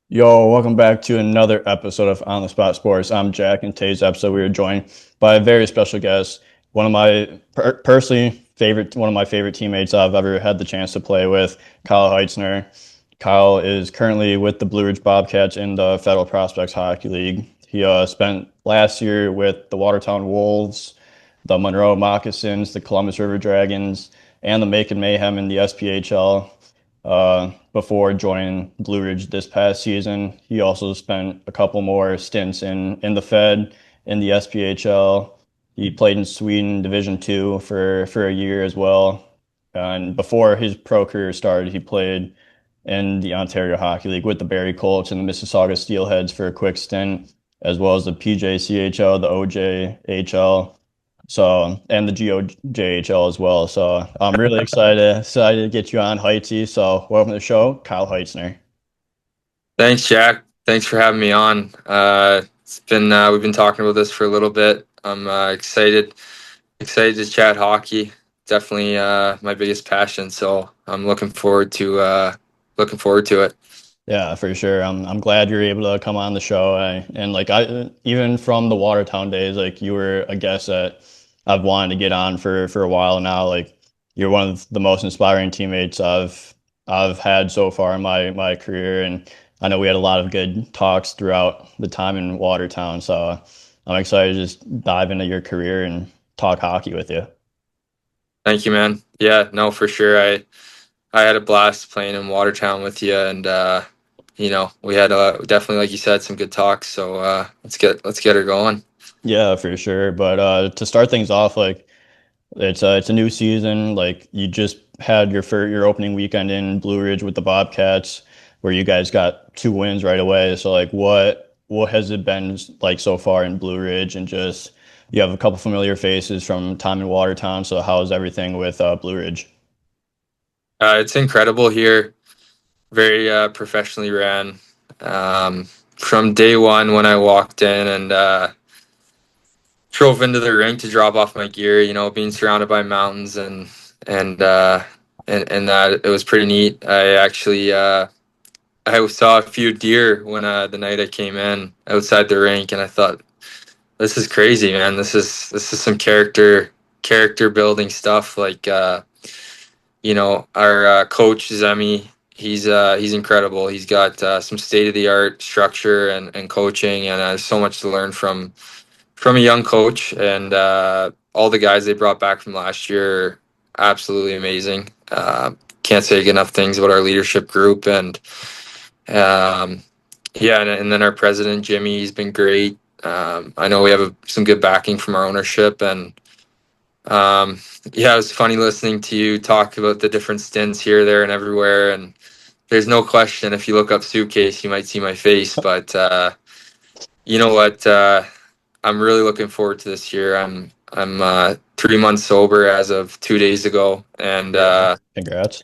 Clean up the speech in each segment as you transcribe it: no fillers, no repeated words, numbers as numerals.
Yo, welcome back to another episode of On the Spot Sports. I'm Jack, and today's episode we are joined by a very special guest, one of my one of my favorite teammates I've ever had the chance to play with, Kyle Heitzner. Kyle is currently with the Blue Ridge Bobcats in the Federal Prospects Hockey League. He spent last year with the Watertown Wolves, the Monroe Moccasins, the Columbus River Dragons, and the Macon Mayhem in the SPHL before joining Blue Ridge this past season. He also spent a couple more stints in the Fed, in the SPHL. He played in Sweden Division Two for a year as well. And before his pro career started, he played in the Ontario Hockey League with the Barrie Colts and the Mississauga Steelheads for a quick stint, as well as the PJCHL, the OJHL, and the GOJHL as well. So I'm really excited to get you on, Heitzy. So welcome to the show, Kyle Heitzner. Thanks, Jack. Thanks for having me on. It's been we've been talking about this for a little bit. I'm excited to chat hockey. Definitely my biggest passion. So I'm looking forward to it. Yeah, for sure. I'm glad you're able to come on the show. And like I even from the Watertown days, like you were a guest that I've wanted to get on for a while now. Like you're one of the most inspiring teammates I've had so far in my career, and I know we had a lot of good talks throughout the time in Watertown. So I'm excited to just dive into your career and talk hockey with you. Thank you, man. Yeah, no, for sure. I had a blast playing in Watertown with you, and we had definitely, like you said, some good talks. So let's get her going. Yeah, for sure. But to start things off, like it's a new season. Like you just had your opening weekend in Blue Ridge with the Bobcats, where you guys got two wins right away. So like what has it been like so far in Blue Ridge? And just you have a couple familiar faces from time in Watertown. So how's everything with Blue Ridge? It's incredible here. Very professionally ran. From day one when I walked in and drove into the rink to drop off my gear, being surrounded by mountains and that it was pretty neat. I saw a few deer when the night I came in outside the rink, and I thought, this is crazy, man. This is some character building stuff. Like our coach Zemi, he's incredible. He's got some state of the art structure and coaching, and so much to learn from a young coach. And all the guys they brought back from last year, absolutely amazing. Can't say enough things about our leadership group. And um, yeah, and then our president Jimmy, he's been great. I know we have some good backing from our ownership. And yeah, it was funny listening to you talk about the different stints here, there, and everywhere. And there's no question, if you look up suitcase, you might see my face. But you know what? I'm really looking forward to this year. I'm 3 months sober as of 2 days ago, and Yeah. Congrats.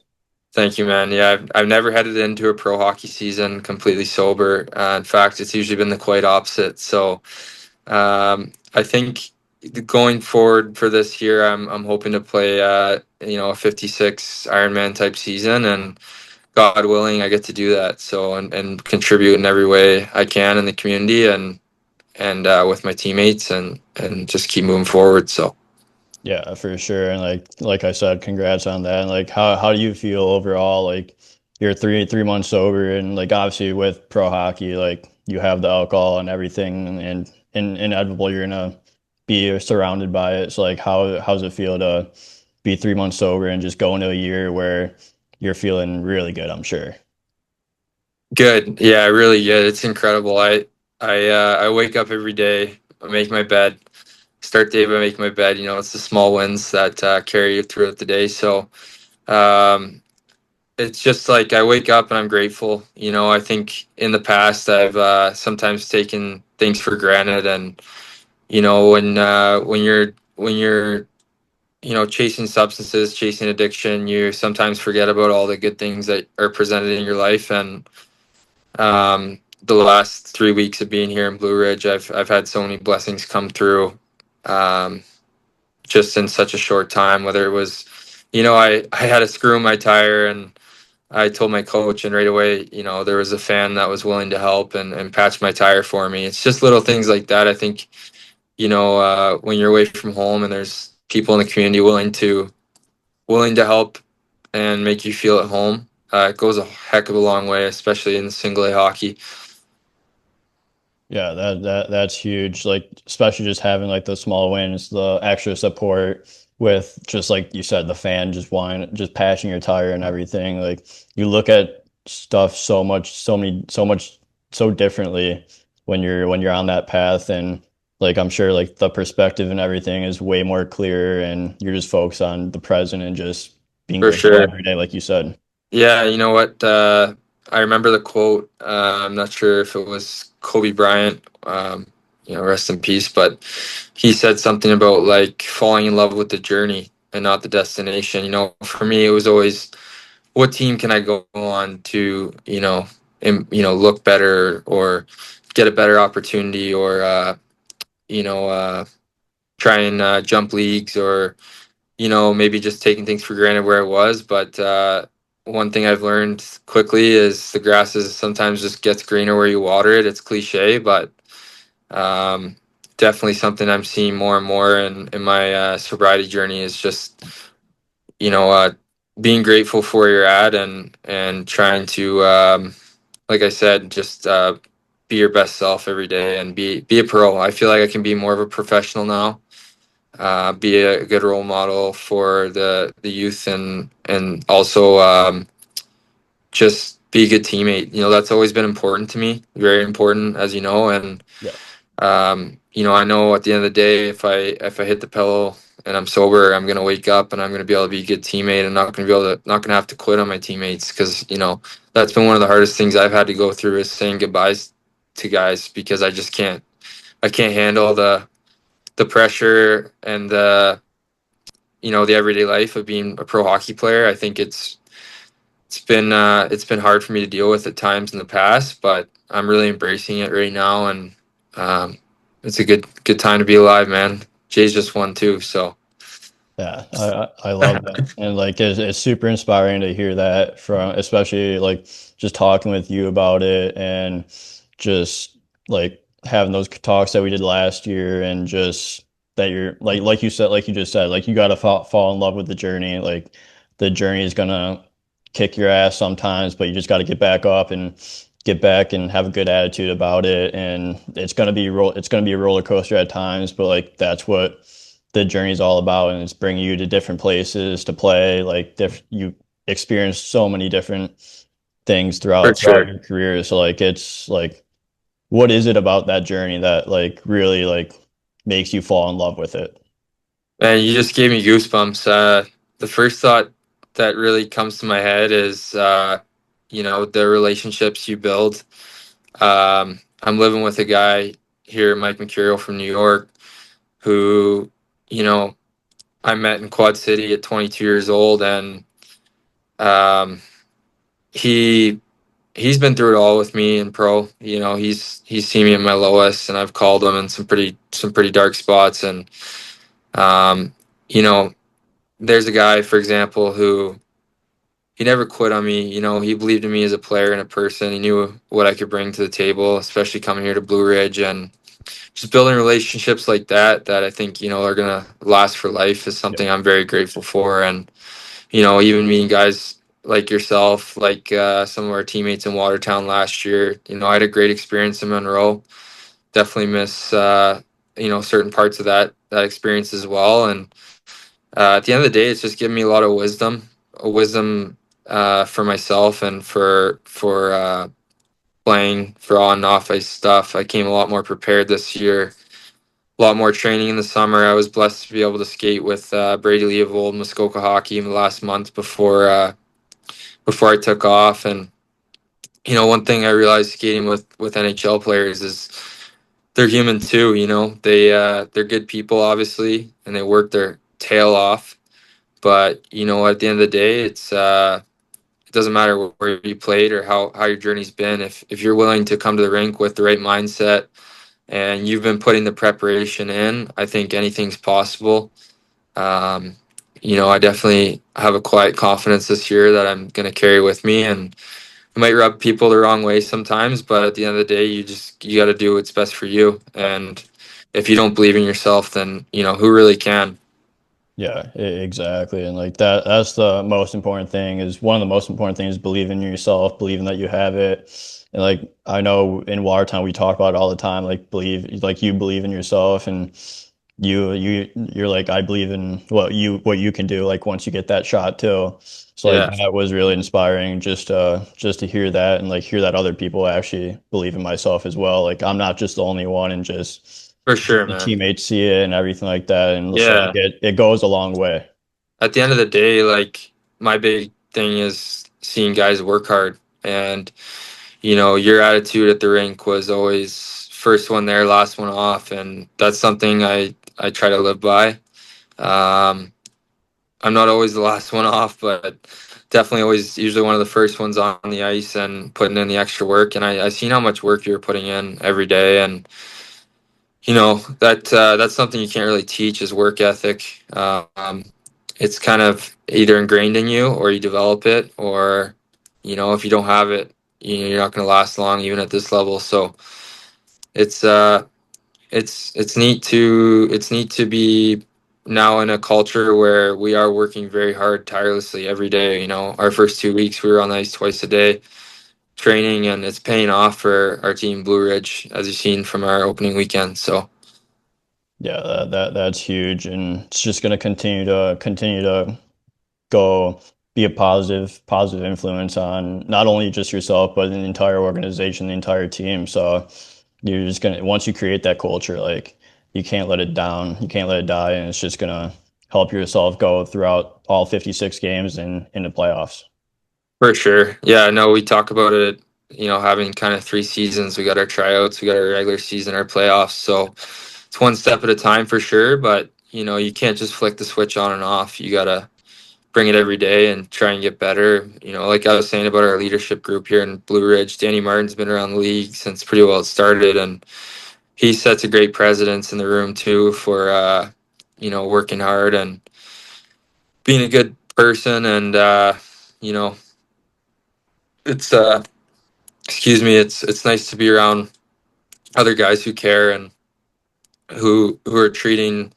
thank you, man. Yeah, I've never headed into a pro hockey season completely sober. In fact, it's usually been the quite opposite. So I think going forward for this year, I'm hoping to play a 56 Ironman type season, and God willing, I get to do that. So and contribute in every way I can in the community and with my teammates and just keep moving forward. So Yeah, for sure. And like I said, congrats on that. And like how do you feel overall? Like you're three months sober, and like obviously with pro hockey, like you have the alcohol and everything, and inevitable you're gonna be surrounded by it. So like how's it feel to be 3 months sober and just go into a year where you're feeling really good, I'm sure. good, yeah, really good. It's incredible. I wake up every day, I make my bed, start day by making my bed. It's the small wins that carry you throughout the day. So um, it's just like I wake up and I'm grateful. I think in the past I've sometimes taken things for granted, and when you're chasing substances, chasing addiction, you sometimes forget about all the good things that are presented in your life. And the last 3 weeks of being here in Blue Ridge, I've had so many blessings come through, um, just in such a short time. Whether it was, I had a screw in my tire, and I told my coach, and right away, there was a fan that was willing to help and patch my tire for me. It's just little things like that. I think, when you're away from home and there's people in the community willing to help and make you feel at home, it goes a heck of a long way, especially in single A hockey. Yeah, that's huge. Like especially just having like the small wins, the extra support with just like you said, the fan just whining, just patching your tire and everything. Like you look at stuff so differently when you're on that path, and like I'm sure like the perspective and everything is way more clear, and you're just focused on the present and just being For grateful sure. every day, like you said. Yeah, you know what? I remember the quote. I'm not sure if it was Kobe Bryant, rest in peace, but he said something about like falling in love with the journey and not the destination. For me, it was always what team can I go on to, look better or get a better opportunity or, you know, uh, try and jump leagues or maybe just taking things for granted where it was. But one thing I've learned quickly is the grass is sometimes just gets greener where you water it. It's cliche, but um, definitely something I'm seeing more and more in my sobriety journey is just, you know, uh, being grateful for where you're at and trying to, like I said, just be your best self every day and be a pro. I feel like I can be more of a professional now, be a good role model for the youth and also just be a good teammate. That's always been important to me, very important, as you know. And Yeah. I know at the end of the day, if I hit the pillow and I'm sober, I'm gonna wake up and I'm gonna be able to be a good teammate and not gonna have to quit on my teammates because that's been one of the hardest things I've had to go through is saying goodbyes to guys because I can't handle the pressure and the everyday life of being a pro hockey player. I think it's been hard for me to deal with at times in the past, but I'm really embracing it right now, and um, it's a good time to be alive, man. Jay's just won too, so Yeah, I love that, and like it's super inspiring to hear that from, especially like just talking with you about it, and just like having those talks that we did last year, and just that you're like you said, like you just said, like you got to fall in love with the journey. Like the journey is gonna kick your ass sometimes, but you just got to get back up and get back and have a good attitude about it. And it's gonna be a roller coaster at times, but like that's what the journey is all about, and it's bringing you to different places to play. Like you experience so many different things for throughout sure. your career. So like it's like, what is it about that journey that like really like makes you fall in love with it? Man, you just gave me goosebumps. The first thought that really comes to my head is the relationships you build. I'm living with a guy here, Mike Mercurial from New York, who you know I met in Quad City at 22 years old, and um, he he's been through it all with me in pro. He's seen me at my lowest, and I've called him in some pretty dark spots. And um, you know, there's a guy, for example, who he never quit on me. He believed in me as a player and a person. He knew what I could bring to the table, especially coming here to Blue Ridge and just building relationships like that I think are gonna last for life is Yeah. something I'm very grateful for. And even meeting guys like yourself, like some of our teammates in Watertown last year. I had a great experience in Monroe. Definitely miss certain parts of that experience as well. And at the end of the day, it's just given me a lot of wisdom for myself and for playing for on and off ice stuff. I came a lot more prepared this year. A lot more training in the summer. I was blessed to be able to skate with Brady Lee of old Muskoka Hockey in the last month before I took off. And one thing I realized skating with NHL players is they're human too. They're good people, obviously, and they work their tail off. But at the end of the day, it doesn't matter where you played or how your journey's been. If you're willing to come to the rink with the right mindset and you've been putting the preparation in, I think anything's possible. Um, I definitely have a quiet confidence this year that I'm going to carry with me, and it might rub people the wrong way sometimes, but at the end of the day, you got to do what's best for you. And if you don't believe in yourself, then who really can? Yeah, exactly. And like that's the most important thing is one of the most important things, believing in yourself, believing that you have it. And like I know in Watertown we talk about it all the time, like you believe in yourself and you're like, I believe in what you can do, like once you get that shot too. So like Yeah, that was really inspiring just to hear that and like hear that other people actually believe in myself as well. Like I'm not just the only one, and just for sure, the man. teammates see it and everything like that. And it's like Yeah. it goes a long way. At the end of the day, like my big thing is seeing guys work hard, and your attitude at the rink was always first one there, last one off, and that's something I try to live by. Um, I'm not always the last one off, but definitely always usually one of the first ones on the ice and putting in the extra work. And I seen how much work you're putting in every day, and that's something you can't really teach is work ethic. It's kind of either ingrained in you or you develop it, or if you don't have it, you're not going to last long even at this level. So it's uh it's neat to be now in a culture where we are working very hard tirelessly every day. Our first 2 weeks we were on the ice twice a day training, and it's paying off for our team Blue Ridge, as you've seen from our opening weekend. So Yeah, that's huge, and it's just going to continue to go be a positive influence on not only just yourself but the entire organization, the entire team. So you're just gonna once you create that culture, like you can't let it down, you can't let it die, and it's just gonna help yourself go throughout all 56 games and in the playoffs. for sure, yeah, no, we talk about it. Having kind of 3 seasons. We got our tryouts, we got our regular season, our playoffs. So it's one step at a time for sure. But you can't just flick the switch on and off. You gotta bring it every day and try and get better. Like I was saying about our leadership group here in Blue Ridge, Danny Martin's been around the league since pretty well it started, and he sets a great precedence in the room too for working hard and being a good person. And you know, it's excuse me, it's nice to be around other guys who care and who are treating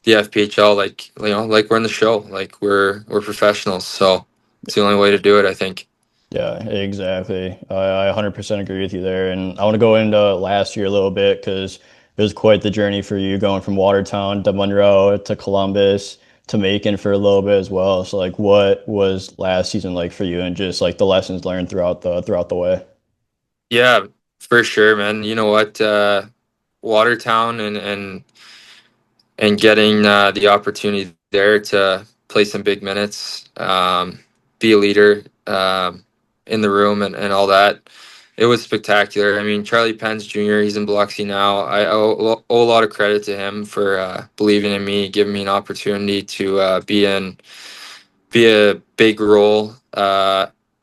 the FPHL like we're in the show, like we're professionals. So it's the only way to do it, I think. Yeah, exactly. I 100% agree with you there. And I want to go into last year a little bit because it was quite the journey for you going from Watertown to Monroe to Columbus to Macon for a little bit as well. So like what was last season like for you and just like the lessons learned throughout the way? Yeah, for sure, man. You know what? Watertown and getting the opportunity there to play some big minutes, be a leader in the room and all that. It was spectacular. I mean, Charlie Pence Jr., he's in Biloxi now. I owe a lot of credit to him for believing in me, giving me an opportunity to be a big role.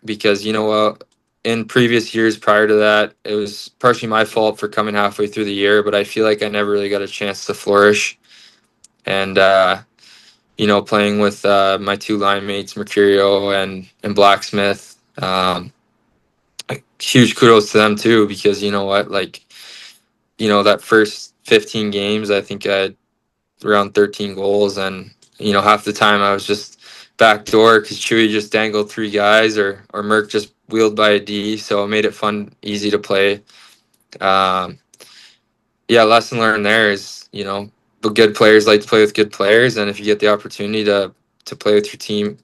Because you know what? In previous years prior to that, it was partially my fault for coming halfway through the year, but I feel like I never really got a chance to flourish. And playing with my two line mates, Mercurio and Blacksmith. Huge kudos to them too, because you know what, like that first 15 games, I think I had around 13 goals, and half the time I was just backdoor because Chewy just dangled three guys, or Merc just wheeled by a D, so it made it fun, easy to play. Um, yeah, lesson learned there is, but good players like to play with good players, and if you get the opportunity to play with your team,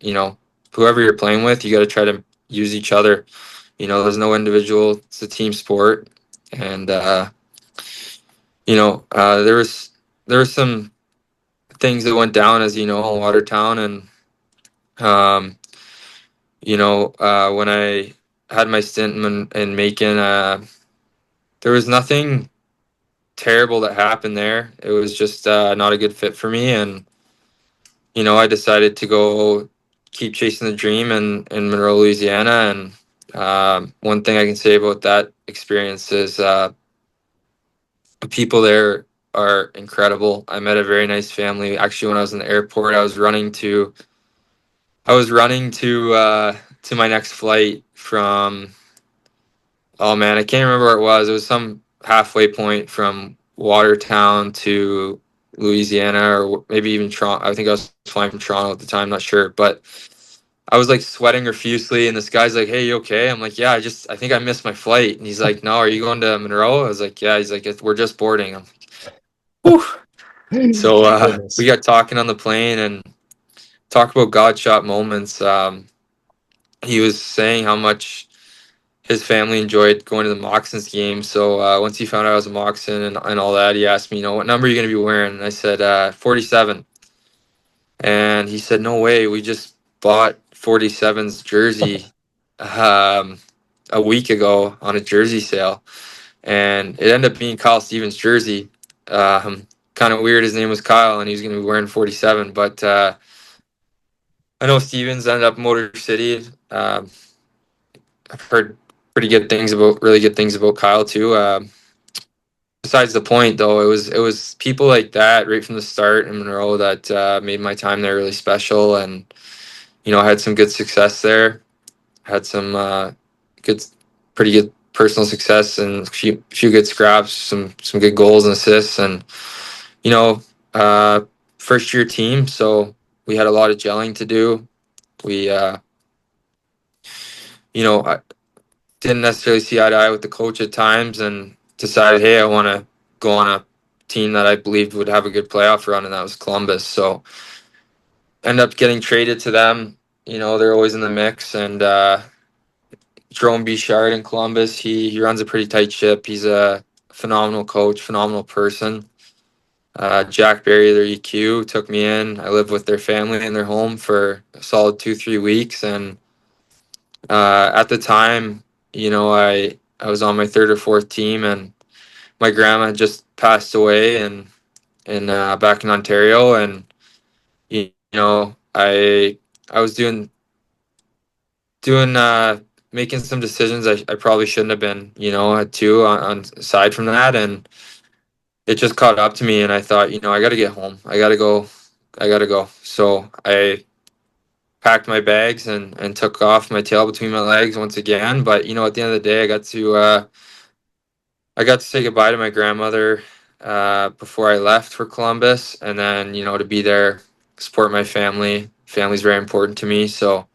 whoever you're playing with, you got to try to use each other. There's no individual; it's a team sport, and there was some things that went down, as you know, in Watertown, and um, when I had my stint in Macon, there was nothing terrible that happened there. It was just not a good fit for me, and I decided to go keep chasing the dream in Monroe, Louisiana. And one thing I can say about that experience is people there. are incredible. I met a very nice family. Actually, when I was in the airport, I was running to my next flight from, oh man, I can't remember where it was. It was some halfway point from Watertown to Louisiana, or maybe even Toronto. I think I was flying from Toronto at the time, not sure. But I was like sweating profusely, and this guy's like, "Hey, you okay?" I'm like, "Yeah, I think I missed my flight." And he's like, "No, are you going to Monroe?" I was like, "Yeah." He's like, "We're just boarding." I'm like, "Whew." So we Goodness. got talking on the plane and talk about God shot moments. He was saying how much his family enjoyed going to the Moxons game. So once he found out I was a Moxon and all that, he asked me, what number are you going to be wearing? And I said, 47. And he said, no way. We just bought 47's jersey um, a week ago on a jersey sale. And it ended up being Kyle Stevens' jersey. Kind of weird. His name was Kyle, and he was going to be wearing 47. But I know Stevens ended up in Motor City. I've heard really good things about Kyle too. Besides the point, though, it was people like that right from the start in Monroe that made my time there really special, and I had some good success there. Had some good, pretty good personal success, and a few good scraps, some good goals and assists, and you know, uh, first year team, so we had a lot of gelling to do. We, I didn't necessarily see eye to eye with the coach at times, and decided, hey, I want to go on a team that I believed would have a good playoff run, and that was Columbus. So end up getting traded to them. They're always in the mix, and Jerome Bichard in Columbus, he runs a pretty tight ship. He's a phenomenal coach, phenomenal person. Jack Barry, their EQ, took me in. I lived with their family in their home for a solid 2-3 weeks, and at the time, I was on my third or fourth team, and my grandma had just passed away, and in back in Ontario, and I was doing making some decisions I probably shouldn't have been, at two on aside from that, and it just caught up to me, and I thought, I got to get home. I got to go. So I packed my bags and took off my tail between my legs once again. But at the end of the day, I got to say goodbye to my grandmother before I left for Columbus, and then to be there, support my family. Family's very important to me, so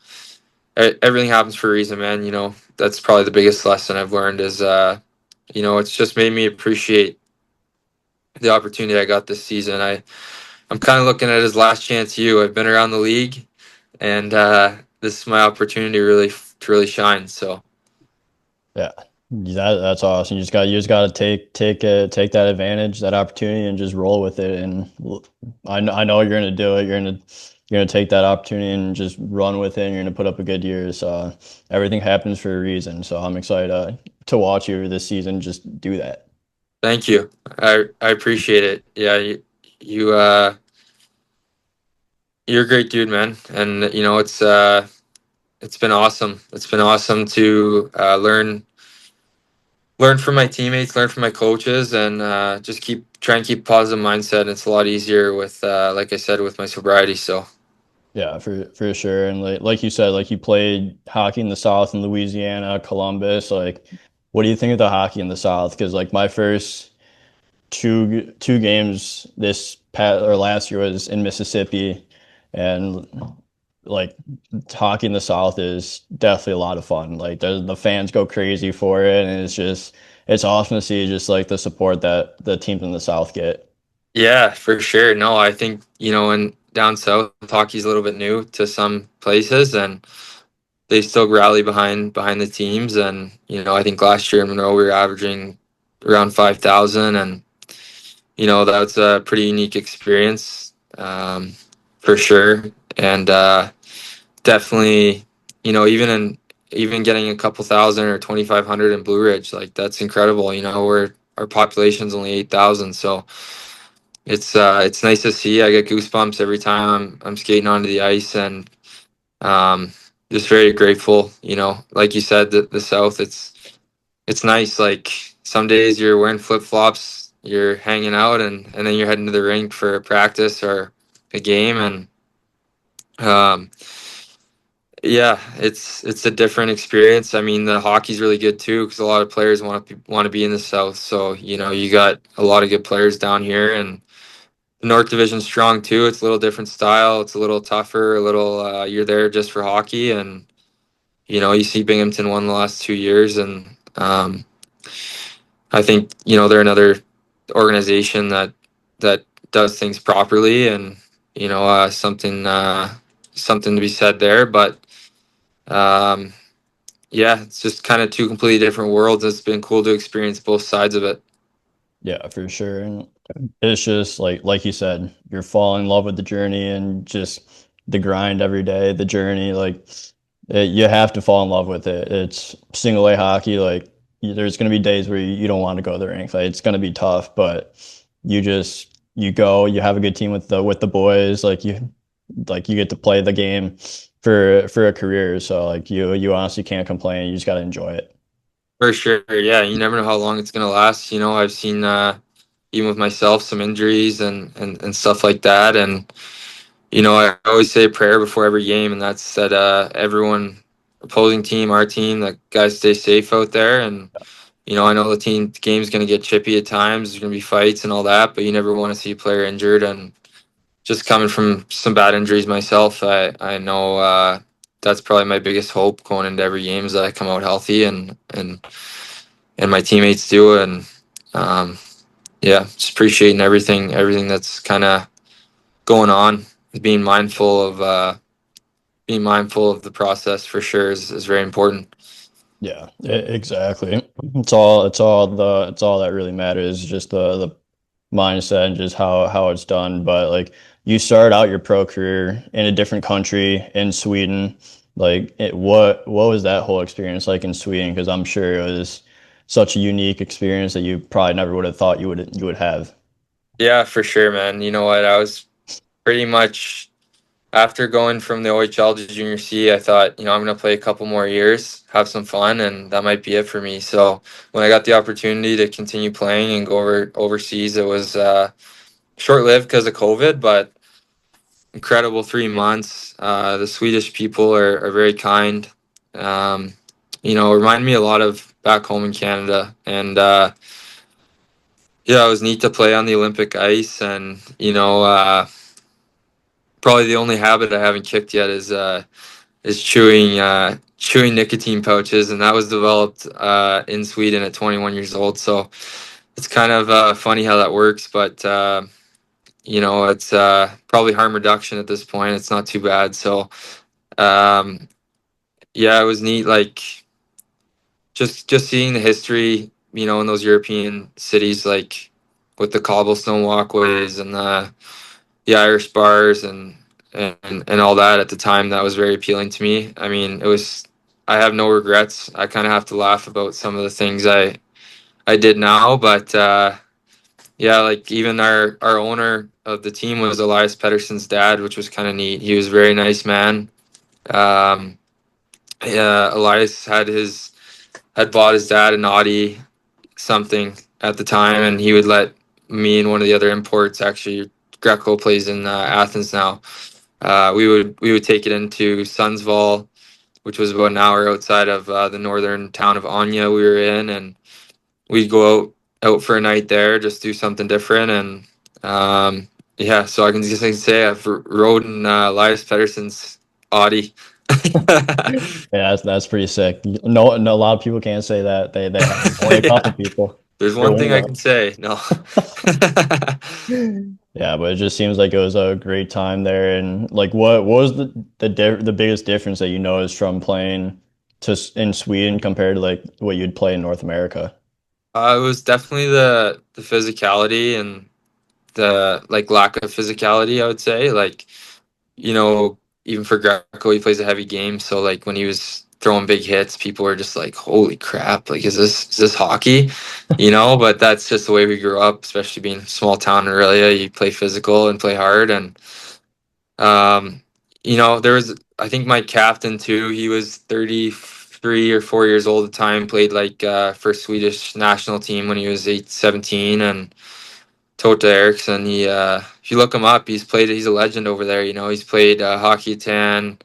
everything happens for a reason, man. That's probably the biggest lesson I've learned is it's just made me appreciate the opportunity I got this season. I'm kind of looking at it as last chance you. I've been around the league, and this is my opportunity to really shine. So Yeah, that's awesome. You just got to take that advantage, that opportunity, and just roll with it. And I know you're gonna do it. You're gonna take that opportunity and just run with it. And you're gonna put up a good year. So everything happens for a reason. So I'm excited to watch you this season. Just do that. thank you. I appreciate it. Yeah, you you're a great dude, man. And it's been awesome. It's been awesome to learn from my teammates, learn from my coaches, and just try and keep positive mindset. And it's a lot easier with, like I said, with my sobriety. So Yeah, for sure. And like you said, like you played hockey in the South in Louisiana, Columbus. Like, what do you think of the hockey in the South? Because like my first two games this past or last year was in Mississippi, and like hockey in the South is definitely a lot of fun. Like the fans go crazy for it, and it's awesome to see just like the support that the teams in the South get. yeah, for sure. No, I think in down south, hockey's a little bit new to some places, and they still rally behind the teams. And I think last year in Monroe we were averaging around 5,000, and that's a pretty unique experience, for sure. And definitely, even getting a couple thousand or 2,500 in Blue Ridge, like that's incredible. Where our population's only 8,000, so it's nice to see. I get goosebumps every time I'm skating onto the ice, and um, just very grateful. Like you said, the South, it's nice. Like some days you're wearing flip flops, you're hanging out, and then you're heading to the rink for a practice or a game. And um, yeah, it's a different experience. I mean, the hockey's really good too because a lot of players want to be in the South. So you got a lot of good players down here, and the North Division's strong too. It's a little different style. It's a little tougher. A little you're there just for hockey, and you see Binghamton won the last 2 years, and I think they're another organization that does things properly, and something to be said there. But um, yeah, it's just kind of two completely different worlds. It's been cool to experience both sides of it. Yeah, for sure. And it's just like you said, you're falling in love with the journey and just the grind every day, the journey. You have to fall in love with it. It's single A hockey. There's going to be days where you don't want to go to the rink. Like it's going to be tough, but you go. You have a good team with the boys. You get to play the game for a career. So you honestly can't complain. You just got to enjoy it. For sure, yeah. You never know how long it's gonna last. I've seen even with myself some injuries and stuff like that, and I always say a prayer before every game, and that's that everyone, opposing team, our team, that guys stay safe out there. And I know the game's going to get chippy at times. There's going to be fights and all that, but you never want to see a player injured. And just coming from some bad injuries myself, I know that's probably my biggest hope going into every game is that I come out healthy, and my teammates do. And um, yeah, just appreciating everything that's kind of going on. Being mindful of the process for sure is very important. Yeah, exactly. It's all that really matters, just the mindset and just how it's done. But you started out your pro career in a different country in Sweden. What was that whole experience like in Sweden? Because I'm sure it was such a unique experience that you probably never would have thought you would have. Yeah, for sure, man. You know what? I was pretty much after going from the OHL to Junior C, I thought, I'm going to play a couple more years, have some fun, and that might be it for me. So when I got the opportunity to continue playing and go overseas, it was short lived because of COVID, but incredible 3 months. The Swedish people are very kind. Um, remind me a lot of back home in Canada. And yeah, it was neat to play on the Olympic ice. And, probably the only habit I haven't kicked yet is chewing nicotine pouches, and that was developed in Sweden at 21 years old. So it's kind of funny how that works, but it's probably harm reduction at this point. It's not too bad. So um, yeah, it was neat. Like just seeing the history, in those European cities, like with the cobblestone walkways and the Irish bars and all that at the time, that was very appealing to me. I mean, I have no regrets. I kind of have to laugh about some of the things I did now, but yeah, like even our owner of the team was Elias Pettersson's dad, which was kind of neat. He was a very nice man. Um, yeah, Elias had bought his dad an Audi something at the time, and he would let me and one of the other imports, actually Greco plays in Athens now. We would take it into Sundsvall, which was about an hour outside of the northern town of Anya we were in, and we'd go out for a night there, just do something different. And yeah, so I can just say I've rode in Elias Pettersson's Audi. Yeah, that's pretty sick. No, no, a lot of people can't say that they have. Only a couple Yeah, people. there's You're one one thing I can of say. No. them. Yeah, but it just seems like it was a great time there. And what was the biggest difference that you noticed from playing in Sweden compared to what you'd play in North America? It was definitely the physicality and the like lack of physicality, I would say. Like, even for Greco, he plays a heavy game. So like when he was throwing big hits, people were just like, "Holy crap! Like, is this hockey?" But that's just the way we grew up, especially being small town in Aurelia. You play physical and play hard, and there was, I think, my captain too. He was 33 3 or 4 years old at the time. Played like for Swedish national team when he was 17, and Tota Eriksson. He if you look him up, he's a legend over there. You know, he's played hockey tan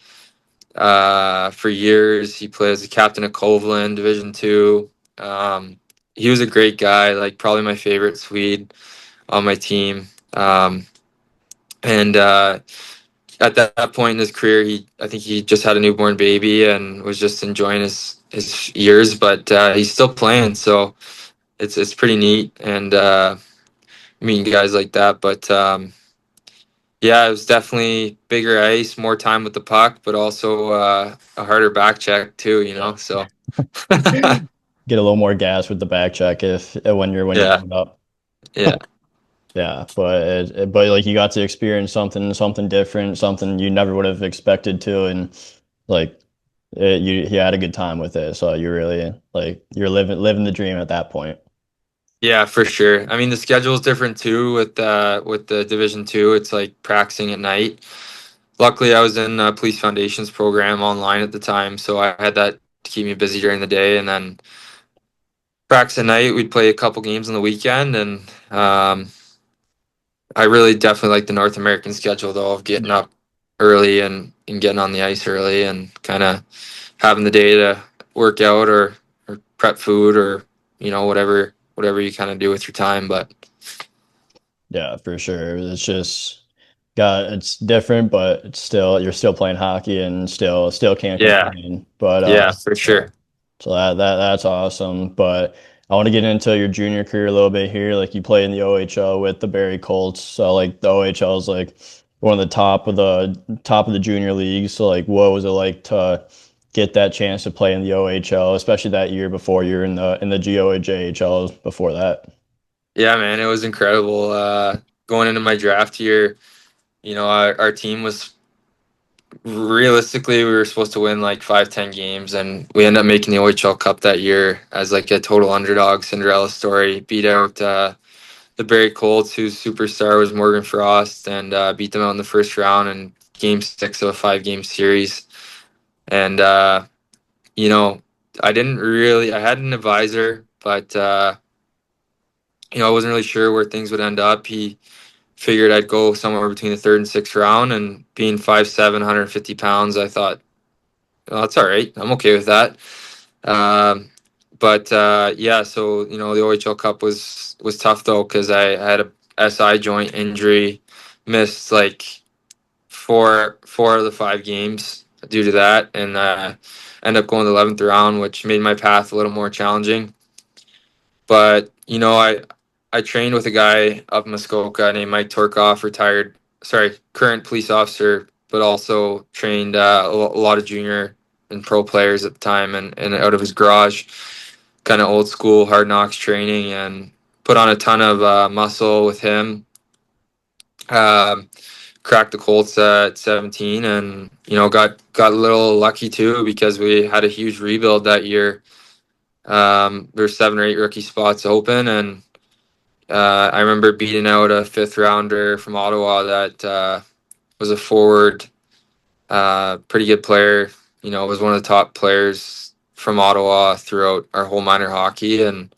for years. He played as a captain of Covalent Division 2. Um, he was a great guy, like probably my favorite Swede on my team. And at that point in his career, I think he just had a newborn baby and was just enjoying his years, but he's still playing, so it's pretty neat and meeting guys like that. But yeah, it was definitely bigger ice, more time with the puck, but also a harder back check too, you know. So Get a little more gas with the back check if when you're yeah, coming up. yeah. Yeah, but but like you got to experience something different, something you never would have expected to, and like you had a good time with it. So you really like you're living the dream at that point. Yeah, for sure. I mean, the schedule is different too with the Division 2. It's like practicing at night. Luckily, I was in Police Foundations program online at the time, so I had that to keep me busy during the day, and then practice at night. We'd play a couple games on the weekend, and I really definitely like the North American schedule though of getting Yeah. up early and getting on the ice early and kind of having the day to work out or prep food or whatever you kind of do with your time. But Yeah, for sure. It's just got it's different, but it's still you're still playing hockey and still can't yeah, complain. But yeah, for yeah. sure. So that's awesome. But I want to get into your junior career a little bit here. Like you play in the OHL with the Barrie Colts. So like the OHL is like one of the top of the junior leagues. So like what was it like to get that chance to play in the OHL, especially that year before you were in the GO and JHL before that? Yeah, man, it was incredible. Going into my draft year, our team was realistically we were supposed to win like 5-10 games, and we ended up making the OHL Cup that year as like a total underdog Cinderella story. Beat out the Barrie Colts, whose superstar was Morgan Frost, and beat them out in the first round in Game 6 of a 5-game series. And you know, I had an advisor, but I wasn't really sure where things would end up. He figured I'd go somewhere between the third and sixth round, and being 5'7", 150 pounds, I thought, well, that's all right. I'm okay with that. Um, but yeah, so the OHL Cup was tough though because I had a SI joint injury, missed like four of the 5 games due to that, and ended up going to the 11th round, which made my path a little more challenging. But I trained with a guy up in Muskoka named Mike Torkoff, current police officer, but also trained a lot of junior and pro players at the time, and out of his garage, kind of old school hard knocks training, and put on a ton of muscle with him. Um, Cracked the Colts at 17, and got a little lucky too because we had a huge rebuild that year. There's 7 or 8 rookie spots open, and I remember beating out a fifth rounder from Ottawa that was a forward, pretty good player. Was one of the top players from Ottawa throughout our whole minor hockey. And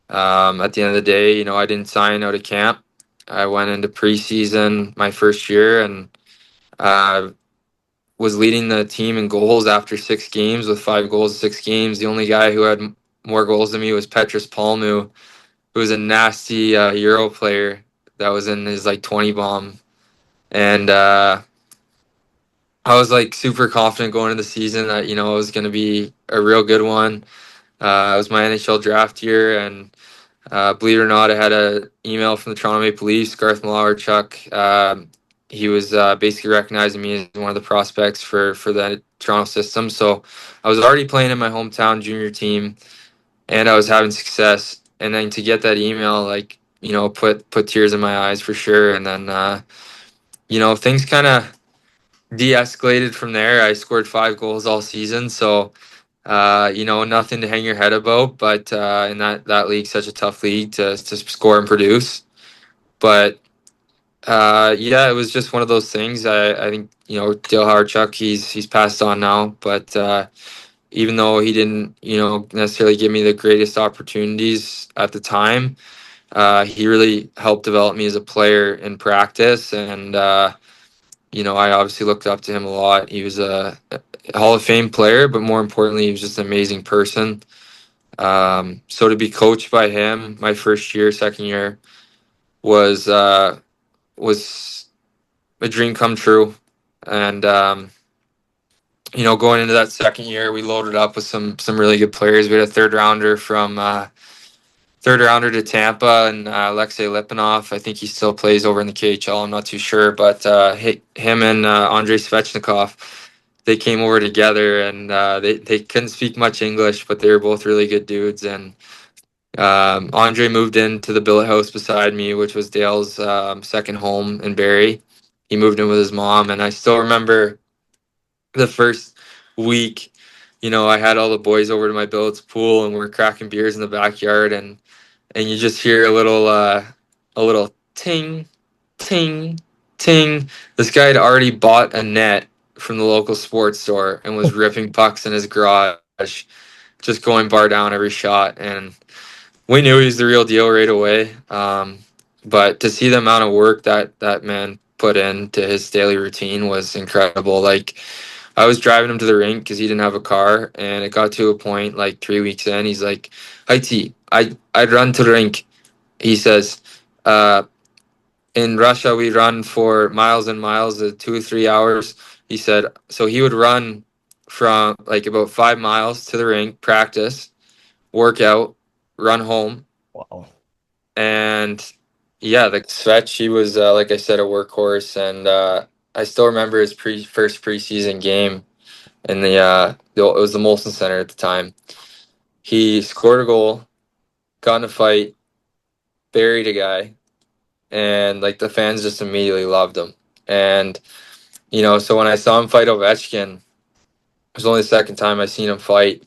at the end of the day, I didn't sign out of camp. I went into preseason my first year and uh, was leading the team in goals after 6 games with 5 goals in 6 games. The only guy who had more goals than me was Petrus Palmu, who was a nasty Euro player that was in his like 20 bomb. And I was like super confident going into the season that it was going to be a real good one. It was my NHL draft year, and believe it or not, I had an email from the Toronto Maple Leafs, Garth Malawarchuk. He was basically recognizing me as one of the prospects for the Toronto system. So I was already playing in my hometown junior team, and I was having success. And then to get that email, like put tears in my eyes for sure. And then things kind of de-escalated from there. I scored 5 goals all season, so nothing to hang your head about. But in that league, such a tough league to score and produce. But yeah, it was just one of those things. I think Dale Harchuk, he's passed on now, but even though he didn't, necessarily give me the greatest opportunities at the time, he really helped develop me as a player in practice. And, I obviously looked up to him a lot. He was a Hall of Fame player, but more importantly, he was just an amazing person. So to be coached by him my first year, second year was a dream come true. And going into that second year, we loaded up with some really good players. We had a third rounder to Tampa, and Alexei Lipanov. I think he still plays over in the KHL. I'm not too sure, but him and Andrei Svechnikov, they came over together, and they couldn't speak much English, but they were both really good dudes. And Andre moved into the billet house beside me, which was Dale's second home in Barrie. He moved in with his mom, and I still remember the first week. I had all the boys over to my billet's pool, and we're cracking beers in the backyard, and you just hear a little ting, ting, ting. This guy had already bought a net from the local sports store and was ripping pucks in his garage, just going bar down every shot. And we knew he was the real deal right away. But to see the amount of work that man put into his daily routine was incredible. Like, I was driving him to the rink because he didn't have a car, and it got to a point like 3 weeks in. He's like, "Heitzy, I'd run to the rink." He says, uh, "In Russia, we run for miles and miles, 2 or 3 hours." He said, so he would run from like about 5 miles to the rink, practice, work out, run home, Wow. and yeah, the Svetch, he was like I said, a workhorse, and I still remember his first preseason game in it was the Molson Center at the time. He scored a goal, got in a fight, buried a guy, and like the fans just immediately loved him. And so when I saw him fight Ovechkin, it was only the second time I seen him fight,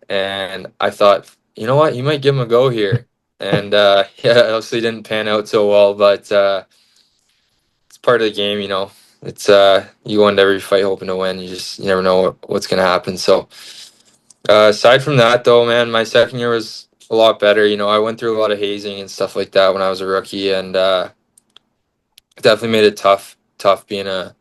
and I thought, you know what, you might give him a go here. And yeah, obviously didn't pan out so well, but it's part of the game. It's you go into every fight hoping to win. You never know what's gonna happen. So aside from that, though, man, my second year was a lot better. I went through a lot of hazing and stuff like that when I was a rookie, and definitely made it tough being a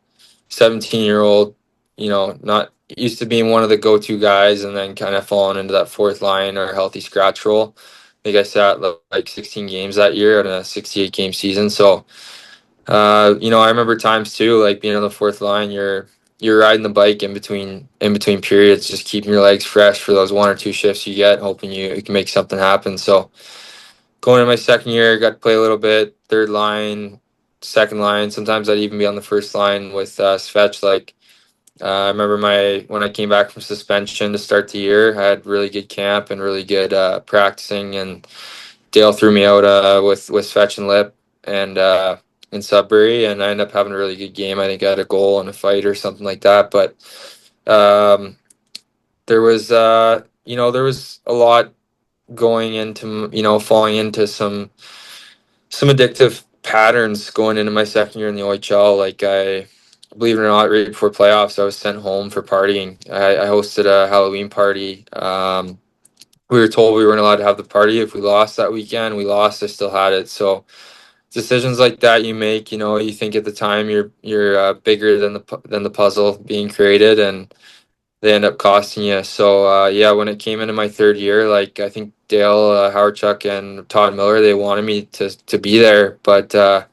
17-year-old. Not used to being one of the go-to guys, and then kind of falling into that fourth line or healthy scratch role. I think I sat like 16 games that year in a 68 game season. So I remember times too, like being on the fourth line, you're riding the bike in between periods, just keeping your legs fresh for those one or two shifts you get, hoping you can make something happen. So going in my second year, got to play a little bit, third line, second line. Sometimes I'd even be on the first line with Svetch. Like I remember when I came back from suspension to start the year, I had really good camp and really good practicing, and Dale threw me out with Fetch and Lip and in Sudbury, and I ended up having a really good game. I think I had a goal and a fight or something like that. But um, there was a lot going into falling into some addictive patterns going into my second year in the OHL. Like, I believe it or not, right before playoffs, I was sent home for partying. I hosted a Halloween party. We were told we weren't allowed to have the party if we lost that weekend. We lost. I still had it. So decisions like that you make, you think at the time you're bigger than the puzzle being created, and they end up costing you. So yeah, when it came into my third year, like I think Dale, Howardchuk, and Todd Miller, they wanted me to be there, but I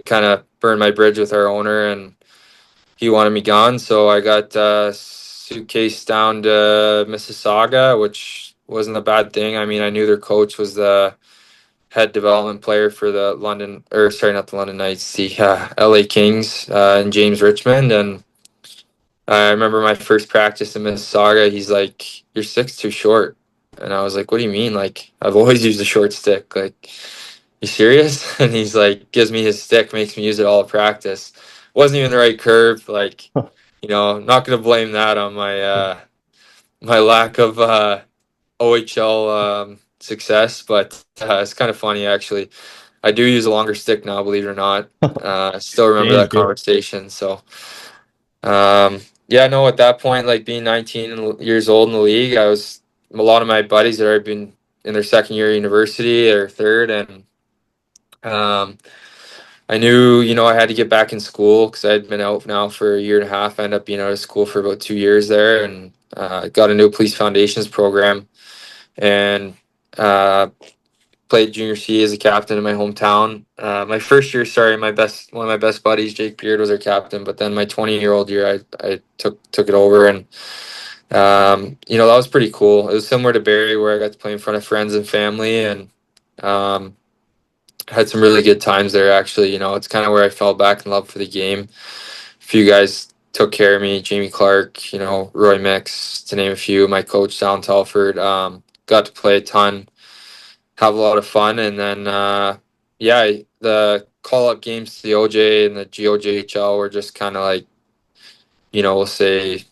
kind of burned my bridge with our owner, and he wanted me gone. So I got suitcase down to Mississauga, which wasn't a bad thing. I mean, I knew their coach was the head development player for the not the London Knights, the LA Kings, and James Richmond. And I remember my first practice in Mississauga, he's like, "Your stick's too short." And I was like, "What do you mean? Like, I've always used a short stick. Like, you serious?" And he's like, gives me his stick, makes me use it all at practice. Wasn't even the right curve. Like, I'm not gonna blame that on my lack of OHL success, but it's kind of funny actually. I do use a longer stick now, believe it or not. I still remember Change that gear. conversation. So, um, yeah, no, at that point, like being 19 years old in the league, a lot of my buddies had already been in their second year of university or third, and um, I knew, I had to get back in school because I had been out now for a year and a half. I ended up being out of school for about 2 years there, and got a new police foundations program, and uh, played junior C as a captain in my hometown. My first year, sorry, one of my best buddies, Jake Beard, was our captain. But then my 20-year-old year, I took it over, and that was pretty cool. It was similar to Barry, where I got to play in front of friends and family, and um, had some really good times there. Actually, it's kind of where I fell back in love for the game. A few guys took care of me, Jamie Clark, Roy Mix, to name a few. My coach, Sal Telford, got to play a ton, have a lot of fun, and then yeah, the call up games to the OJ and the GOJHL were just kind of like, we'll say,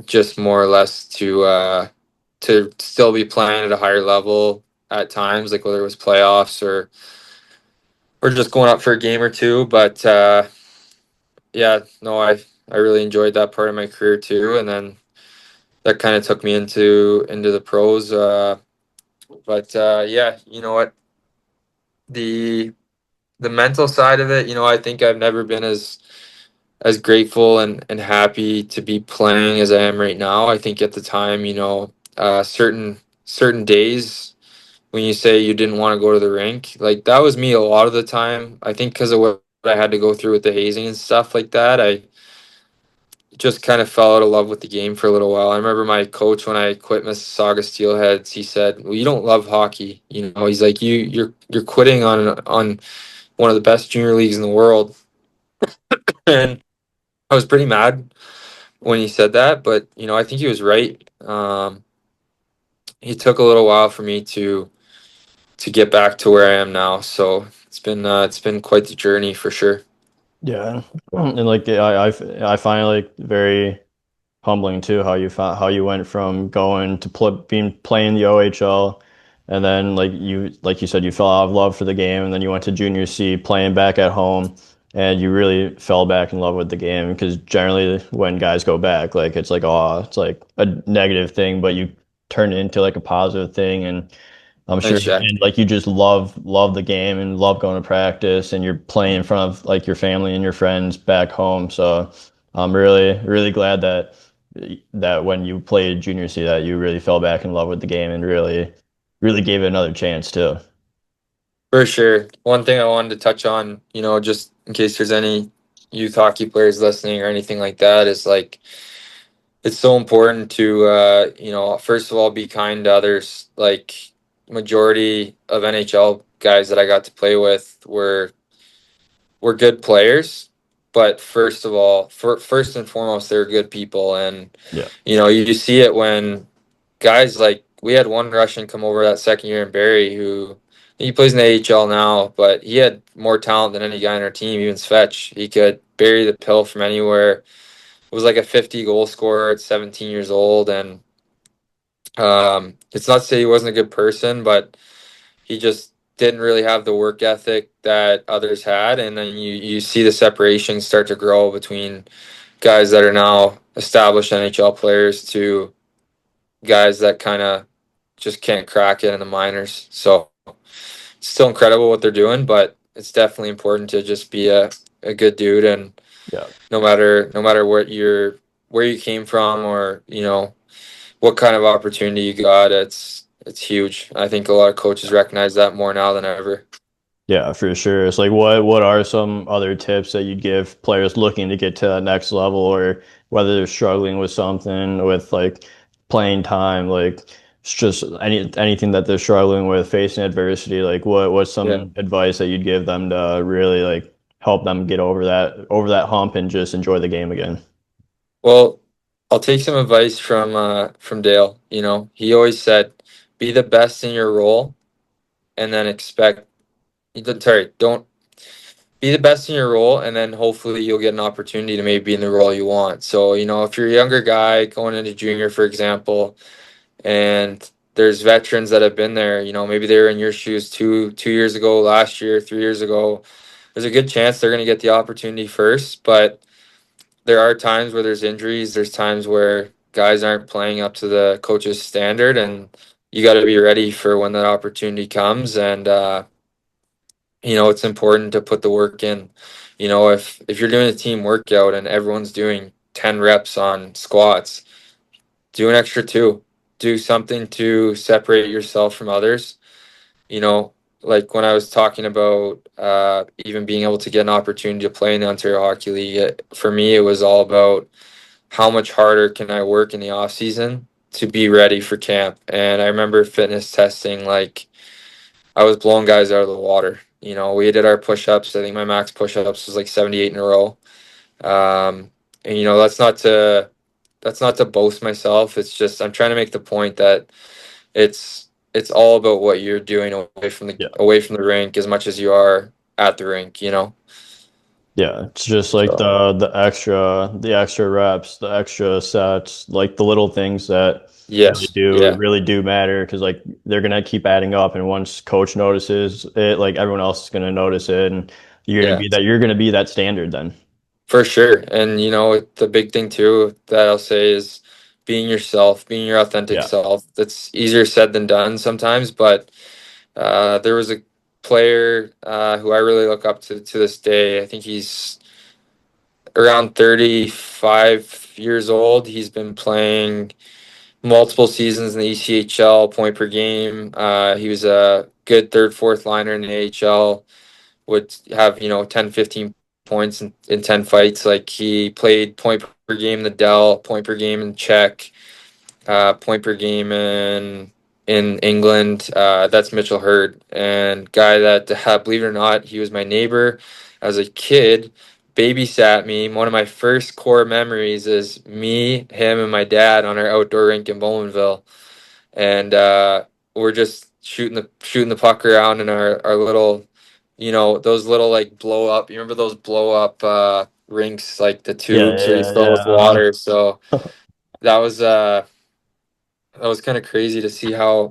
just more or less to still be playing at a higher level at times, like whether it was playoffs or just going up for a game or two. But yeah, no, I really enjoyed that part of my career too, and then that kind of took me into the pros. But yeah, you know what, the the mental side of it, I think I've never been as grateful and happy to be playing as I am right now. I think at the time, certain days when you say you didn't want to go to the rink, like that was me a lot of the time. I think because of what I had to go through with the hazing and stuff like that, I just kind of fell out of love with the game for a little while. I remember my coach when I quit Mississauga Steelheads, he said, "Well, you don't love hockey, He's like, you're quitting on one of the best junior leagues in the world." And I was pretty mad when he said that, but I think he was right. It took a little while for me to get back to where I am now, so it's been quite the journey for sure. Yeah, and like I find it like very humbling too how you went from going to being playing the OHL, and then like you said you fell out of love for the game, and then you went to junior C playing back at home, and you really fell back in love with the game because generally when guys go back, like it's like, oh, it's like a negative thing, but you turn it into like a positive thing. And I'm sure, Thanks, Jack. and like you just love the game and love going to practice, and you're playing in front of like your family and your friends back home. So I'm really glad that when you played junior C that you really fell back in love with the game and really gave it another chance too. For sure. One thing I wanted to touch on, just in case there's any youth hockey players listening or anything like that, is like it's so important to first of all be kind to others. Like majority of NHL guys that I got to play with were good players, but first of all, first and foremost, they're good people. And Yeah. you see it when guys like we had one Russian come over that second year in Barrie who he plays in the AHL now, but he had more talent than any guy on our team, even Svetch. He could bury the pill from anywhere. Was like a 50 goal scorer at 17 years old, and it's not to say he wasn't a good person, but he just didn't really have the work ethic that others had, and then you see the separation start to grow between guys that are now established NHL players to guys that kind of just can't crack it in the minors. So it's still incredible what they're doing, but it's definitely important to just be a good dude, and Yeah. no matter where you came from, or what kind of opportunity you got, it's huge. I think a lot of coaches recognize that more now than ever. Yeah, for sure. It's like what are some other tips that you'd give players looking to get to that next level, or whether they're struggling with something with like playing time, like it's just anything that they're struggling with, facing adversity, like what's Yeah. some advice that you'd give them to really like help them get over that hump and just enjoy the game again? Well, I'll take some advice from Dale. He always said, "Be the best in your role, and then expect." Sorry, don't be the best in your role, and then hopefully you'll get an opportunity to maybe be in the role you want. So if you're a younger guy going into junior, for example, and there's veterans that have been there, maybe they were in your shoes 2 years ago, last year, 3 years ago. There's a good chance they're going to get the opportunity first, but there are times where there's injuries. There's times where guys aren't playing up to the coach's standard, and you got to be ready for when that opportunity comes. And it's important to put the work in. If you're doing a team workout and everyone's doing 10 reps on squats, do an extra two. Do something to separate yourself from others. You know, like when I was talking about even being able to get an opportunity to play in the Ontario Hockey League, for me, it was all about how much harder can I work in the off season to be ready for camp. And I remember fitness testing, like I was blowing guys out of the water. We did our push-ups. I think my max push-ups was like 78 in a row. And that's not to boast myself. It's just I'm trying to make the point that it's all about what you're doing Yeah. away from the rink as much as you are at the rink. Yeah, it's just like So the extra reps, the extra sets, like the little things that really yes, do yeah, really do matter because like they're gonna keep adding up, and once coach notices it, like everyone else is gonna notice it, and yeah. you're gonna be that standard then. For sure. And the big thing too that I'll say is being yourself, being your authentic Yeah, self. That's easier said than done sometimes, but there was a player who I really look up to this day. I think he's around 35 years old. He's been playing multiple seasons in the ECHL, point per game. He was a good third, fourth liner in the AHL, would have 10 15 points in 10 fights. Like he played point per game in the Dell, point per game in Czech, point per game in England. That's Mitchell Hurd, and guy that believe it or not, he was my neighbor as a kid. Babysat me. One of my first core memories is me, him, and my dad on our outdoor rink in Bowmanville, and we're just shooting the puck around in our little, those little like blow up. You remember those blow up rinks, like the yeah, tubes where you yeah, fill with yeah. water. So that was uh that was kind of crazy to see how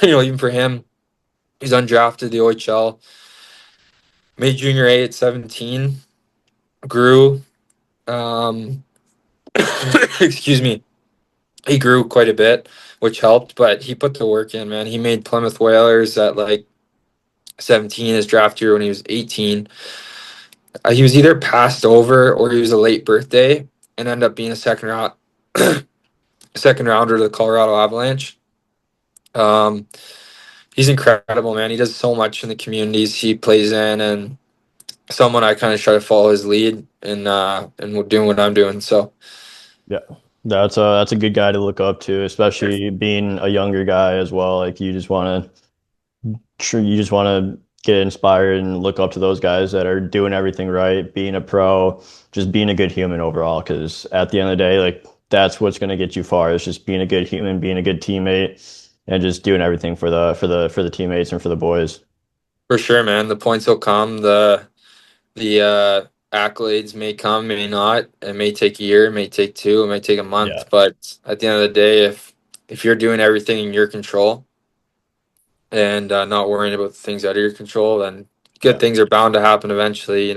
even for him, he's undrafted the OHL, made junior A at 17, grew. Um, excuse me, he grew quite a bit, which helped. But he put the work in, man. He made Plymouth Whalers at like 17 his draft year when he was 18. He was either passed over or he was a late birthday and ended up being a second rounder to the Colorado Avalanche. Um, he's incredible, man. He does so much in the communities he plays in, and someone I kind of try to follow his lead and doing what I'm doing. So Yeah. That's a good guy to look up to, especially being a younger guy as well. Like you just want to get inspired and look up to those guys that are doing everything right, being a pro, just being a good human overall. Because at the end of the day, like that's what's going to get you far. It's just being a good human, being a good teammate, and just doing everything for the teammates and for the boys. for sure, man, the points will come. The accolades may come, may not. It may take a year, it may take two, it may take a Yeah, month. But at the end of the day, if you're doing everything in your control and not worrying about the things out of your control, then good yeah, things are bound to happen eventually.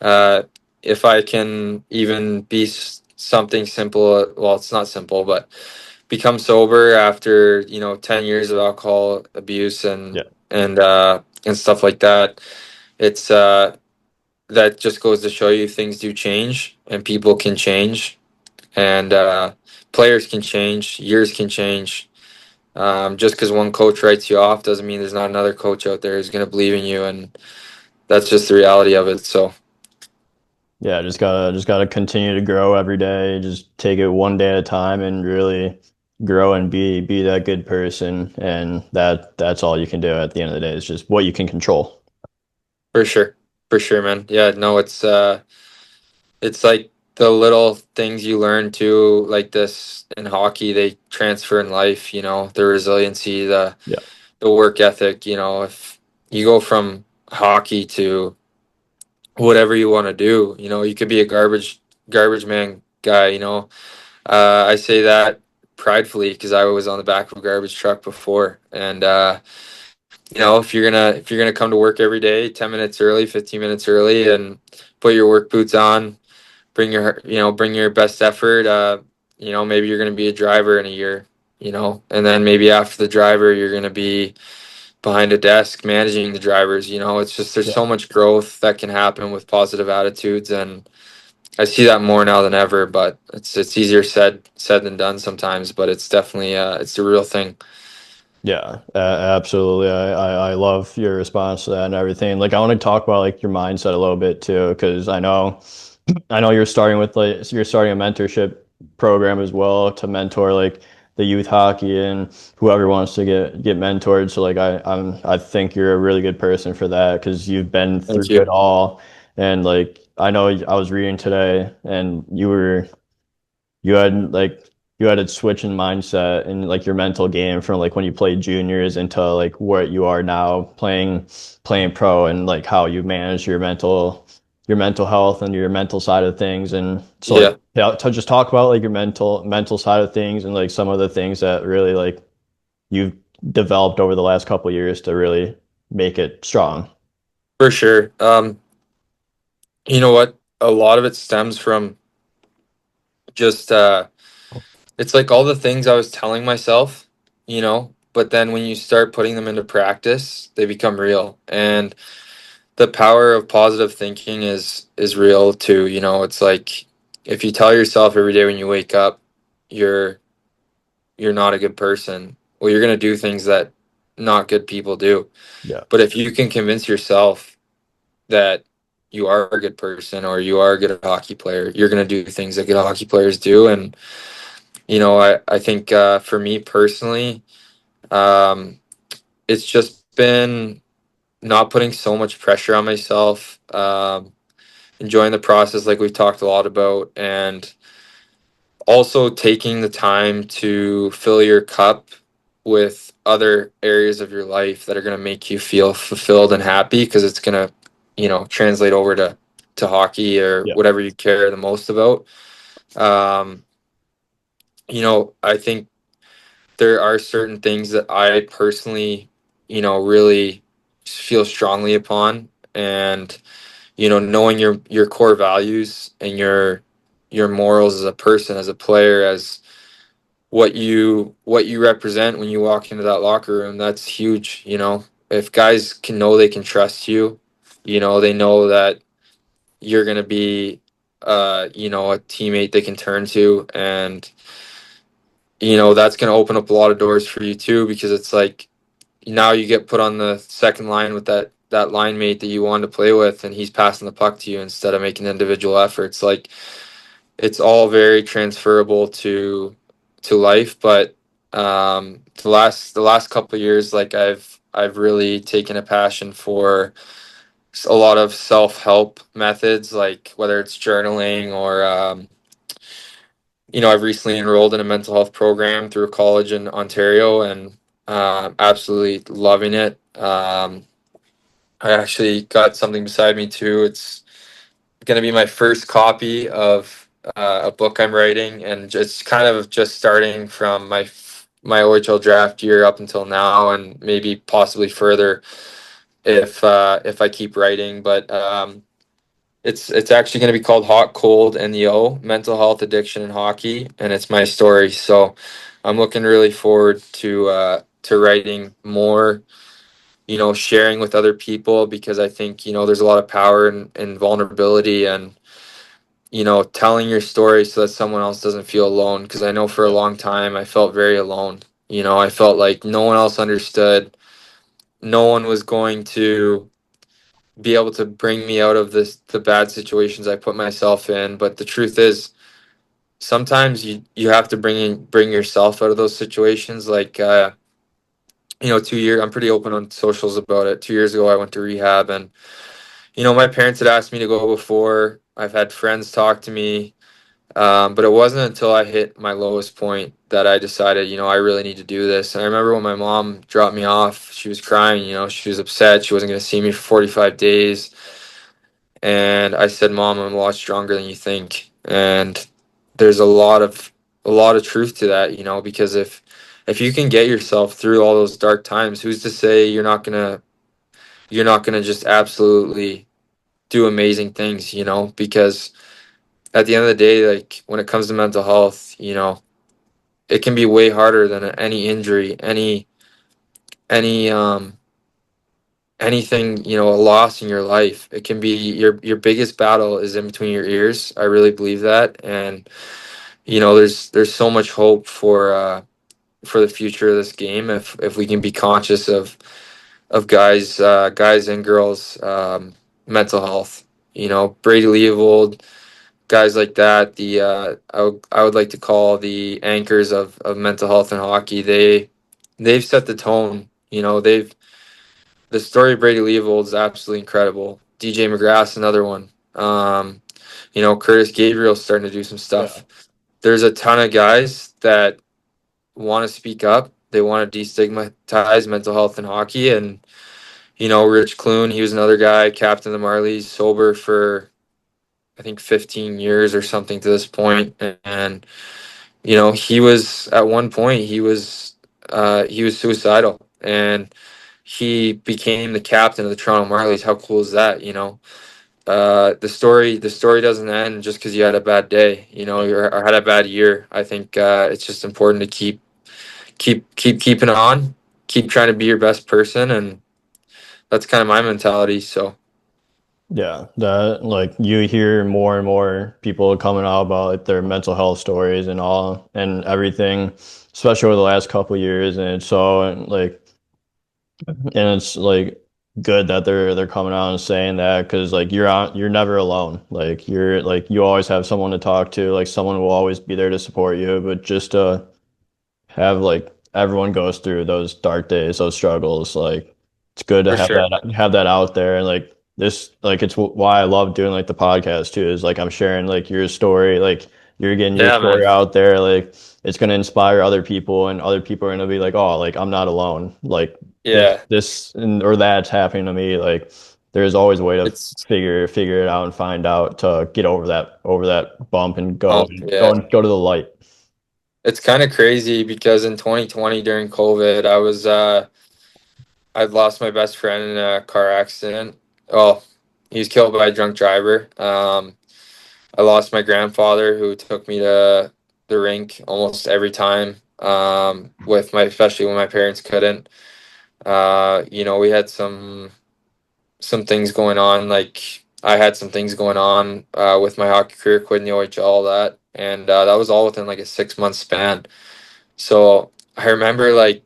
Uh, if I can even be something simple, well, it's not simple, but become sober after 10 years of alcohol abuse yeah, and stuff like that. It's that just goes to show you things do change and people can change and players can change, years can change. Just because one coach writes you off doesn't mean there's not another coach out there who's going to believe in you, and that's just the reality of it. So yeah. Just gotta continue to grow every day. Just take it one day at a time and really grow and be that good person. And that's all you can do at the end of the day. It's just what you can control. for sure, for sure, man. Yeah, no, it's like the little things you learn too, like this in hockey, they transfer in life. The resiliency, Yeah, the work ethic. If you go from hockey to whatever you want to do, you could be a garbage man guy. I say that pridefully because I was on the back of a garbage truck before, and if you're gonna come to work every day 10 minutes early, 15 minutes early, and put your work boots on, bring your best effort. Maybe you're going to be a driver in a year, and then maybe after the driver, you're going to be behind a desk managing the drivers. It's just there's Yeah. so much growth that can happen with positive attitudes, and I see that more now than ever. But it's easier said than done sometimes. But it's definitely it's the real thing. Yeah, absolutely. I love your response to that and everything. Like, I want to talk about like your mindset a little bit too, because I know you're starting with like so you're starting a mentorship program as well to mentor like the youth hockey and whoever wants to get mentored. So like I think you're a really good person for that because you've been Thank through you. it all. And like I know I was reading today and you had like you had a switch in mindset and like your mental game from like when you played juniors into like what you are now playing pro and like how you manage your mental health and your mental side of things. And so like Yeah, yeah, to just talk about like your mental side of things and like some of the things that really like you've developed over the last couple of years to really make it strong. for sure. You know what? A lot of it stems from just it's like all the things I was telling myself, but then when you start putting them into practice, they become real. And the power of positive thinking is real too. It's like if you tell yourself every day when you wake up, you're you're not a good person, well, you're gonna do things that not good people do. Yeah. But if you can convince yourself that you are a good person or you are a good hockey player, you're gonna do things that good hockey players do. And I think for me personally, um, it's just been not putting so much pressure on myself, enjoying the process like we've talked a lot about, and also taking the time to fill your cup with other areas of your life that are going to make you feel fulfilled and happy because it's going to translate over to hockey or Yeah. whatever you care the most about. um, I think there are certain things that I personally, really feel strongly upon, and knowing your core values and your morals as a person, as a player, as what you represent when you walk into that locker room, that's huge. If guys can know they can trust you, they know that you're gonna be a teammate they can turn to, and that's going to open up a lot of doors for you too, because it's like now you get put on the second line with that line mate that you wanted to play with, and he's passing the puck to you instead of making individual efforts. Like it's all very transferable to life. But the last couple of years, like I've really taken a passion for a lot of self-help methods, like whether it's journaling or I've recently enrolled in a mental health program through a college in Ontario, and absolutely loving it. I actually got something beside me too. It's going to be my first copy of a book I'm writing, and just kind of just starting from my OHL draft year up until now, and maybe possibly further if I keep writing. But it's actually going to be called Hot, Cold, and the O: Mental Health, Addiction, and Hockey, and it's my story. So I'm looking really forward to writing more. Sharing with other people, because I think there's a lot of power in vulnerability, and telling your story so that someone else doesn't feel alone. Because I know for a Yeah. long time I felt very alone. I felt like no one else understood. No one was going to be able to bring me out of the bad situations I put myself in. But the truth is, sometimes you have to bring yourself out of those situations. Like 2 years, I'm pretty open on socials about it. 2 years ago I went to rehab, and my parents had asked me to go before. I've had friends talk to me, but it wasn't until I hit my lowest point that I decided, I really need to do this. And I remember when my mom dropped me off, she was crying. She was upset. She wasn't going to see me for 45 days. And I said, Mom, I'm a lot stronger than you think. And there's a lot of truth to that, because if you can get yourself through all those dark times, who's to say you're not gonna just absolutely do amazing things, because at the end of the day, like when it comes to mental health, it can be way harder than any injury, any anything, a loss in your life. It can be your biggest battle is in between your ears. I really believe that. And there's so much hope for the future of this game if we can be conscious of guys and girls mental health. Brady Leavold, guys like that, I would like to call the anchors of mental health in hockey. They've set the tone. They've the story of Brady Leavold is absolutely incredible. DJ McGrath's another one. Curtis Gabriel's starting to do some Yeah. stuff. There's a ton of guys that want to speak up. They want to destigmatize mental health in hockey. And, Rich Clune, he was another guy, captain of the Marlies, sober for, I think, 15 years or something to this point. And, he was, at one point, he was suicidal. And he became the captain of the Toronto Marlies. How cool is that, the story doesn't end just because you had a bad day, or had a bad year. I think it's just important to keep keeping on, keep trying to be your best person, and that's kind of my mentality. So Yeah, that like you hear more and more people coming out about like their mental health stories and all and everything, especially over the last couple of years. And it's so like, and it's like good that they're coming out and saying that because like you're never alone. Like you're like you always have someone to talk to. Like someone will always be there to support you. But just have like everyone goes through those dark days, those struggles. Like it's good to for sure, have that out there, and like this, like it's why I love doing like the podcast too. Is like I'm sharing like your story, like you're getting your yeah, man, story out there. Like it's gonna inspire other people, and other people are gonna be like, oh, like I'm not alone. Like yeah, this and, or that's happening to me. Like there's always a way to it's figure it out and find out to get over that bump and yeah, go to the light. it's kind of crazy because in 2020 during COVID, I'd lost my best friend in a car accident. Oh, he was killed by a drunk driver. I lost my grandfather who took me to the rink almost every time. Especially when my parents couldn't. We had some things going on. Like I had some things going on with my hockey career, quitting the OHL, all that, and that was all within like a 6 month span. So I remember like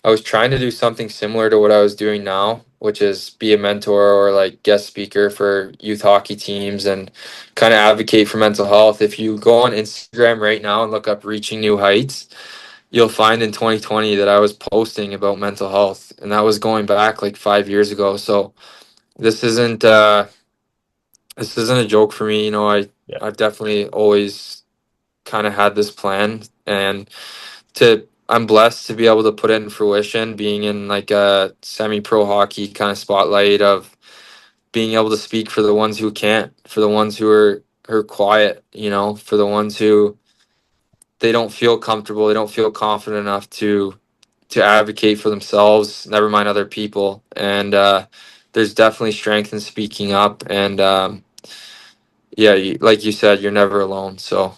I was trying to do something similar to what I was doing now, which is be a mentor or like guest speaker for youth hockey teams and kind of advocate for mental health. If you go on Instagram right now and look up Reaching New Heights, you'll find in 2020 that I was posting about mental health, and that was going back like 5 years ago. So this isn't uh, this isn't a joke for me. Yeah. I've definitely always kind of had this plan, and to I'm blessed to be able to put it in fruition, being in like a semi-pro hockey kind of spotlight of being able to speak for the ones who can't, for the ones who are quiet, for the ones who they don't feel comfortable, they don't feel confident enough to advocate for themselves, never mind other people. And there's definitely strength in speaking up, and yeah, like you said, you're never alone. So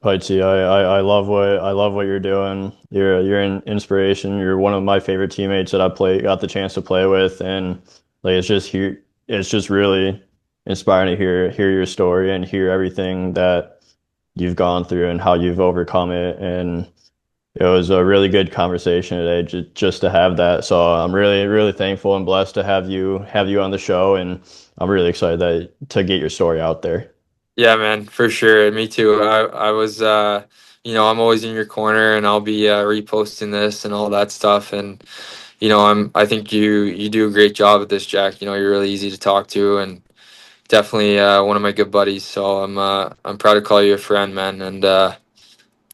Heitzy, I love what you're doing. You're an inspiration. You're one of my favorite teammates that got the chance to play with, and like it's just really inspiring to hear your story and hear everything that you've gone through and how you've overcome it. And it was a really good conversation today, just to have that. So I'm really thankful and blessed to have you on the show, and I'm really excited to get your story out there. yeah, man, for sure. Me too. I was, I'm always in your corner, and I'll be reposting this and all that stuff. And I think you do a great job at this, Jack. You're really easy to talk to, and definitely one of my good buddies. So I'm proud to call you a friend, man. And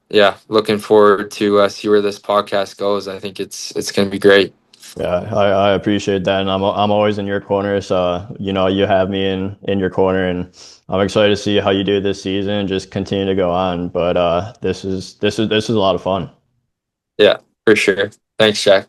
yeah, looking forward to see where this podcast goes. I think it's gonna be great. Yeah, I appreciate that, and I'm always in your corner. So you know you have me in your corner, and I'm excited to see how you do this season and just continue to go on. But this is a lot of fun. Yeah, for sure. Thanks, Jack.